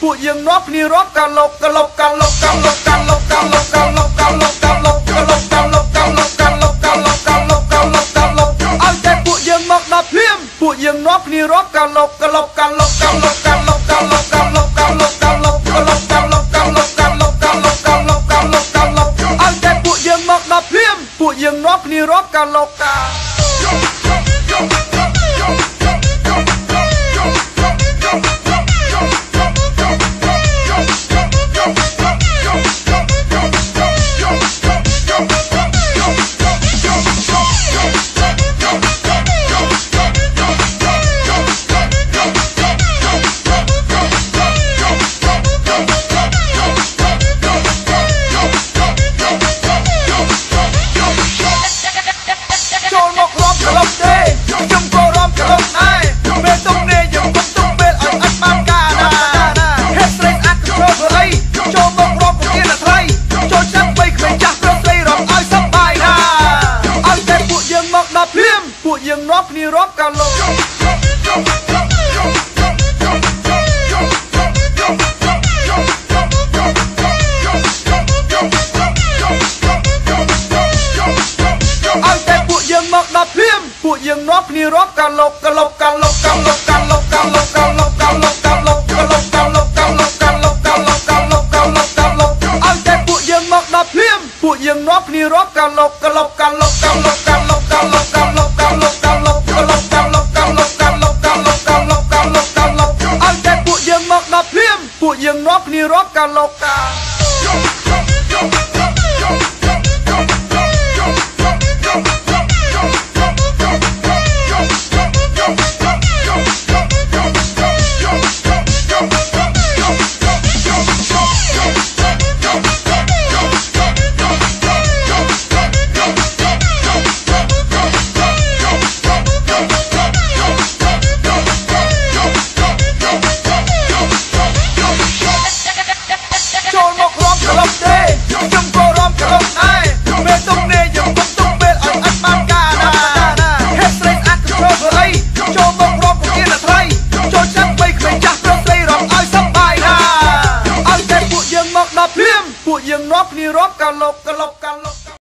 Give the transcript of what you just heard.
ពួកយើងរាប់គ្នារាប់កាលប់កាលប់កាលប់កាលប់កាលប់កាលប់កាលប់កាលប់កាលប់កាលប់កាលប់កាលប់កាលប់កាលប់កាលប់កាលប់កាលប់ឲ្យតែពួកយើងមកដល់ភ្លាមពួកយើងរាប់គ្នារាប់កាលប់កាលប់កាលប់កាលប់កាលប់កាលប់កាលប់កាលប់កាលប់កាលប់កាលប់កាលប់កាលប់កាលប់កាលប់កាលប់កាលប់កាលប់ឲ្យតែពួកយើងមកដល់ភ្លាមពួកយើងរាប់គ្នារាប់កាលប់កាពួកយើងរាប់គ្នារាប់កាលប់ឲ្យតែពួកយើងមកដល់ភ្លាមពួកយើងរាប់គ្នារាប់កាលប់កាលប់កាលប់កាលប់កាលប់កាលប់កាលប់កាលប់កាលប់កាលប់កាលប់កាលប់កាលប់កាលប់កាលប់កាលប់កាលប់ឲ្យតែពួកយើងមកដល់ភ្លាមពួកយើងរាប់គ្នារាប់កាលប់កាលប់កាលប់កាលប់កាលប់កាលប់កាលប់កាលប់កាលប់កាលប់កាលប់កាលប់កាលប់កាលប់កាលប់កាលប់កាលប់ឲ្យតែពួកយើងមកដល់ភ្លាមពួកយើងរាប់គ្នារាប់កាលប់កា